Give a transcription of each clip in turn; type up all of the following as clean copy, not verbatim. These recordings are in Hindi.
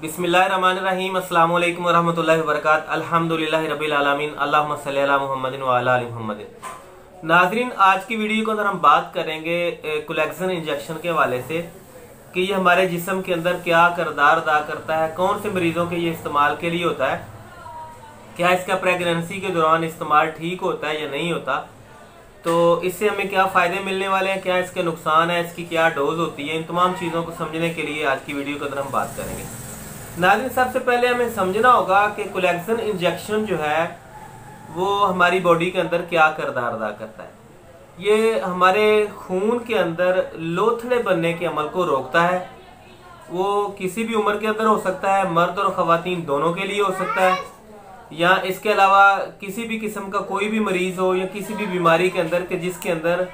बिस्मिल्लाहिर्रहमानिर्रहीम अस्सलाम वालेकुम वरहमतुल्लाहि वबरकातुहू अल्हम्दुलिल्लाहि रब्बिल आलमीन अल्लाहुम्मा सल्ली अला मुहम्मदिन व अला आलि मुहम्मदिन। नाज़रीन, आज की वीडियो के अंदर हम बात करेंगे कोलैक्सन इंजेक्शन के हवाले से कि ये हमारे जिस्म के अंदर क्या किरदार अदा करता है, कौन से मरीजों के ये इस्तेमाल के लिए होता है, क्या इसका प्रेगनेंसी के दौरान इस्तेमाल ठीक होता है या नहीं होता, तो इससे हमें क्या फ़ायदे मिलने वाले हैं, क्या इसके नुकसान है, इसकी क्या डोज होती है, इन तमाम चीज़ों को समझने के लिए आज की वीडियो के अंदर हम बात करेंगे। नाज़रीन, सबसे पहले हमें समझना होगा कि कोलैक्सन इंजेक्शन जो है वो हमारी बॉडी के अंदर क्या किरदार अदा करता है। ये हमारे खून के अंदर लोथड़े बनने के अमल को रोकता है। वो किसी भी उम्र के अंदर हो सकता है, मर्द और ख़वातीन दोनों के लिए हो सकता है, या इसके अलावा किसी भी किस्म का कोई भी मरीज हो या किसी भी बीमारी के अंदर के जिसके अंदर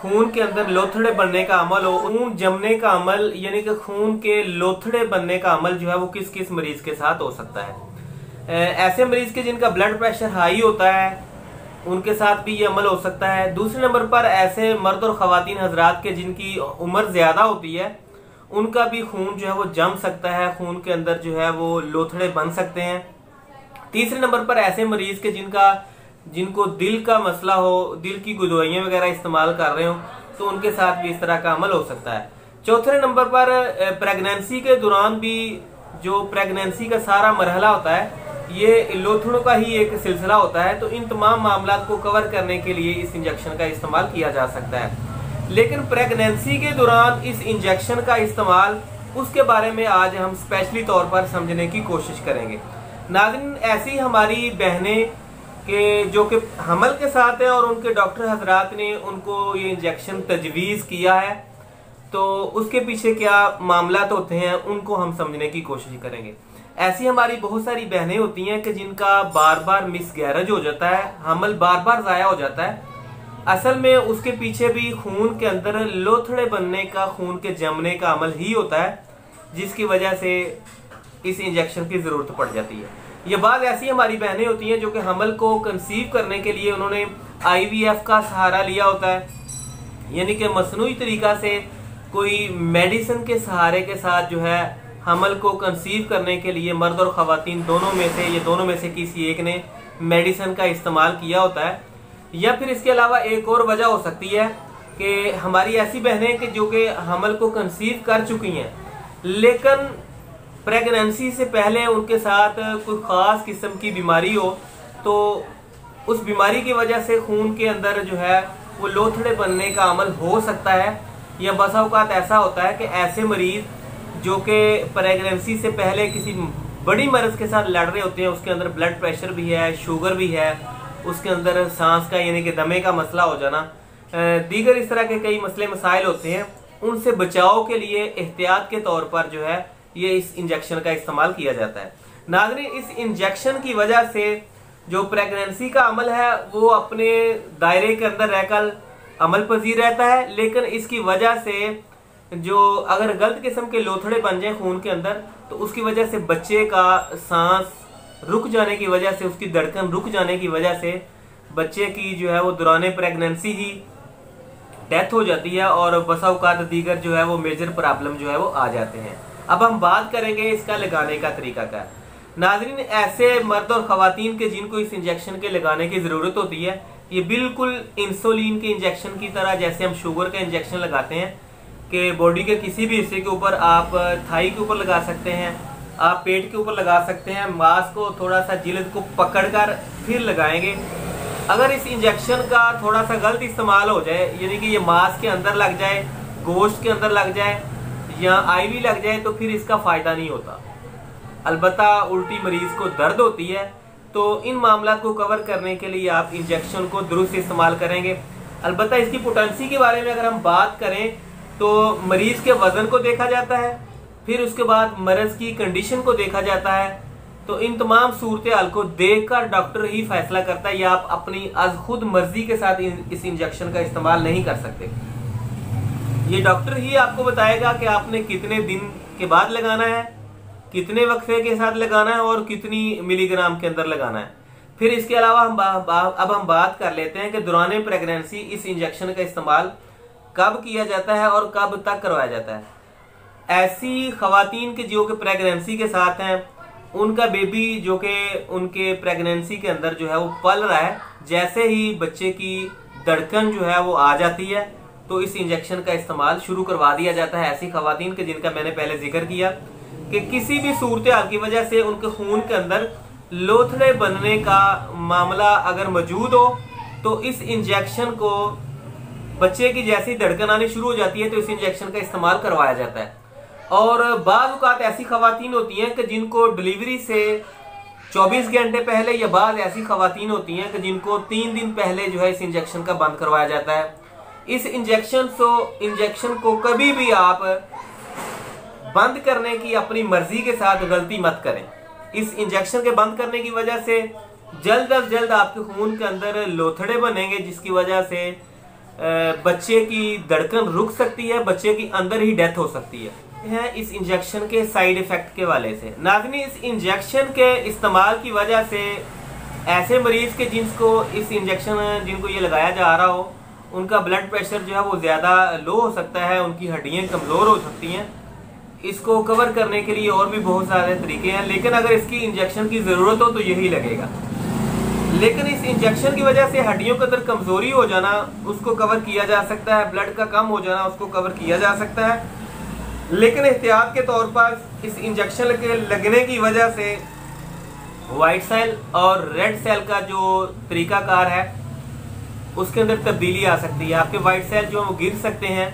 खून के अंदर लोथड़े बनने का अमल हो, खून जमने का अमल यानी कि खून के लोथड़े बनने का अमल जो है वो किस किस मरीज के साथ हो सकता है। ऐसे मरीज के जिनका ब्लड प्रेशर हाई होता है उनके साथ भी ये अमल हो सकता है। दूसरे नंबर पर ऐसे मर्द और ख़वातीन हजरात के जिनकी उम्र ज्यादा होती है उनका भी खून जो है वो जम सकता है, खून के अंदर जो है वो लोथड़े बन सकते हैं। तीसरे नंबर पर ऐसे मरीज के जिनको दिल का मसला हो, दिल की दवाइयां वगैरह इस्तेमाल कर रहे हो, तो उनके साथ भी इस तरह का अमल हो सकता है। चौथे नंबर पर प्रेगनेंसी के दौरान भी जो प्रेगनेंसी का सारा मरहला होता है ये लोथड़ों का ही एक सिलसिला होता है, तो इन तमाम मामला को कवर करने के लिए इस इंजेक्शन का इस्तेमाल किया जा सकता है। लेकिन प्रेगनेंसी के दौरान इस इंजेक्शन का इस्तेमाल, उसके बारे में आज हम स्पेशली तौर पर समझने की कोशिश करेंगे। नाज़रीन, ऐसी हमारी बहनें के जो कि हमल के साथ हैं और उनके डॉक्टर हजरात ने उनको ये इंजेक्शन तजवीज़ किया है, तो उसके पीछे क्या मामलात होते हैं उनको हम समझने की कोशिश करेंगे। ऐसी हमारी बहुत सारी बहनें होती हैं कि जिनका बार बार मिसगैरेज हो जाता है, हमल बार बार ज़ाया हो जाता है। असल में उसके पीछे भी खून के अंदर लोथड़े बनने का, खून के जमने का अमल ही होता है, जिसकी वजह से इस इंजेक्शन की ज़रूरत पड़ जाती है। ये बात ऐसी हमारी बहनें होती हैं जो कि हमल को कंसीव करने के लिए उन्होंने IVF का सहारा लिया होता है, यानी कि मसनूई तरीका से कोई मेडिसिन के सहारे के साथ जो है हमल को कंसीव करने के लिए मर्द और ख़वातीन दोनों में से किसी एक ने मेडिसिन का इस्तेमाल किया होता है। या फिर इसके अलावा एक और वजह हो सकती है कि हमारी ऐसी बहनें कि जो कि हमल को कंसीव कर चुकी हैं लेकिन प्रेगनेंसी से पहले उनके साथ कोई ख़ास किस्म की बीमारी हो, तो उस बीमारी की वजह से खून के अंदर जो है वो लोथड़े बनने का अमल हो सकता है। या बसा औक़ात ऐसा होता है कि ऐसे मरीज जो कि प्रेगनेंसी से पहले किसी बड़ी मर्ज़ के साथ लड़ रहे होते हैं, उसके अंदर ब्लड प्रेशर भी है, शुगर भी है, उसके अंदर सांस का यानी कि दमे का मसला हो जाना, दीगर इस तरह के कई मसले मसाइल होते हैं, उनसे बचाव के लिए एहतियात के तौर पर जो है ये इस इंजेक्शन का इस्तेमाल किया जाता है। नाज़रीन, इस इंजेक्शन की वजह से जो प्रेगनेंसी का अमल है वो अपने दायरे के अंदर रहकर अमल पजीर रहता है, लेकिन इसकी वजह से जो अगर गलत किस्म के लोथड़े बन जाए खून के अंदर तो उसकी वजह से बच्चे का सांस रुक जाने की वजह से, उसकी धड़कन रुक जाने की वजह से बच्चे की जो है वो दौरान प्रेगनेंसी ही डेथ हो जाती है और बसा औक़ात दीगर जो है वो मेजर प्रॉब्लम जो है वो आ जाते हैं। अब हम बात करेंगे इसका लगाने का तरीका का। नाज़रीन, ऐसे मर्द और ख़वातीन के जिनको इस इंजेक्शन के लगाने की ज़रूरत होती है, ये बिल्कुल इंसुलिन के इंजेक्शन की तरह जैसे हम शुगर का इंजेक्शन लगाते हैं कि बॉडी के किसी भी हिस्से के ऊपर, आप थाई के ऊपर लगा सकते हैं, आप पेट के ऊपर लगा सकते हैं, मांस को थोड़ा सा जिल्द को पकड़कर फिर लगाएंगे। अगर इस इंजेक्शन का थोड़ा सा गलत इस्तेमाल हो जाए, यानी कि ये मांस के अंदर लग जाए, गोश्त के अंदर लग जाए या IV लग जाए, तो फिर इसका फ़ायदा नहीं होता। अलबत्ता उल्टी मरीज को दर्द होती है, तो इन मामला को कवर करने के लिए आप इंजेक्शन को दुरुस्त इस्तेमाल करेंगे। अलबत्ता इसकी पोटेंसी के बारे में अगर हम बात करें तो मरीज के वज़न को देखा जाता है, फिर उसके बाद मर्ज़ की कंडीशन को देखा जाता है, तो इन तमाम सूरत हाल को देखकर डॉक्टर ही फैसला करता है, या आप अपनी अज खुद मर्जी के साथ इस इंजेक्शन का इस्तेमाल नहीं कर सकते। ये डॉक्टर ही आपको बताएगा कि आपने कितने दिन के बाद लगाना है, कितने वक्फे के साथ लगाना है और कितनी मिलीग्राम के अंदर लगाना है। फिर इसके अलावा अब हम बात कर लेते हैं कि दौरान प्रेगनेंसी इस इंजेक्शन का इस्तेमाल कब किया जाता है और कब तक करवाया जाता है। ऐसी खवातीन के जो कि प्रेगनेंसी के साथ हैं, उनका बेबी जो कि उनके प्रेगनेंसी के अंदर जो है वो पल रहा है, जैसे ही बच्चे की धड़कन जो है वो आ जाती है तो इस इंजेक्शन का इस्तेमाल शुरू करवा दिया जाता है। ऐसी खवातीन के जिनका मैंने पहले जिक्र किया कि किसी भी सूरत हाल की वजह से उनके खून के अंदर लोथड़े बनने का मामला अगर मौजूद हो तो इस इंजेक्शन को बच्चे की जैसी धड़कन आनी शुरू हो जाती है तो इस इंजेक्शन का इस्तेमाल करवाया जाता है। और बाज़ औक़ात ऐसी खवातीन होती हैं कि जिनको डिलीवरी से 24 घंटे पहले या बाद ऐसी खवातीन होती हैं कि जिनको 3 दिन पहले जो है इस इंजेक्शन का बंद करवाया जाता है। इस इंजेक्शन को कभी भी आप बंद करने की अपनी मर्जी के साथ गलती मत करें। इस इंजेक्शन के बंद करने की वजह से जल्द अज जल्द आपके खून के अंदर लोथड़े बनेंगे, जिसकी वजह से बच्चे की धड़कन रुक सकती है, बच्चे की अंदर ही डेथ हो सकती है। इस इंजेक्शन के साइड इफेक्ट के वाले से नाज़रीन, इस इंजेक्शन के इस्तेमाल की वजह से ऐसे मरीज के जिनको ये लगाया जा रहा हो, उनका ब्लड प्रेशर जो है वो ज़्यादा लो हो सकता है, उनकी हड्डियाँ कमज़ोर हो सकती हैं। इसको कवर करने के लिए और भी बहुत सारे तरीके हैं, लेकिन अगर इसकी इंजेक्शन की ज़रूरत हो तो यही लगेगा। लेकिन इस इंजेक्शन की वजह से हड्डियों के अंदर कमज़ोरी हो जाना उसको कवर किया जा सकता है, ब्लड का कम हो जाना उसको कवर किया जा सकता है। लेकिन एहतियात के तौर पर इस इंजेक्शन के लगने की वजह से वाइट सेल और रेड सेल का जो तरीकाकार है उसके अंदर तब्दीली आ सकती है। आपके वाइट सेल जो है वो गिर सकते हैं,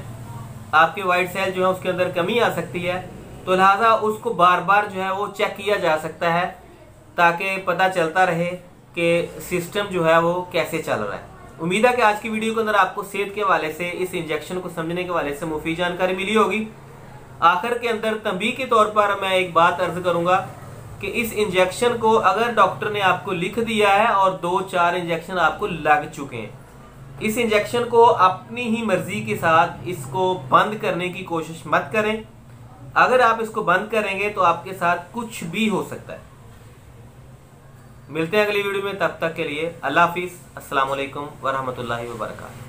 आपके वाइट सेल जो है उसके अंदर कमी आ सकती है, तो लिहाजा उसको बार बार जो है वो चेक किया जा सकता है ताकि पता चलता रहे कि सिस्टम जो है वो कैसे चल रहा है। उम्मीद है कि आज की वीडियो के अंदर आपको सेहत के हवाले से, इस इंजेक्शन को समझने के हवाले से मुफीद जानकारी मिली होगी। आखिर के अंदर तंबीह के तौर पर मैं एक बात अर्ज करूंगा कि इस इंजेक्शन को अगर डॉक्टर ने आपको लिख दिया है और 2-4 इंजेक्शन आपको लग चुके हैं, इस इंजेक्शन को अपनी ही मर्जी के साथ इसको बंद करने की कोशिश मत करें। अगर आप इसको बंद करेंगे तो आपके साथ कुछ भी हो सकता है। मिलते हैं अगली वीडियो में, तब तक के लिए अल्लाह हाफिज़, अस्सलाम वालेकुम व रहमतुल्लाहि व बरकातहू।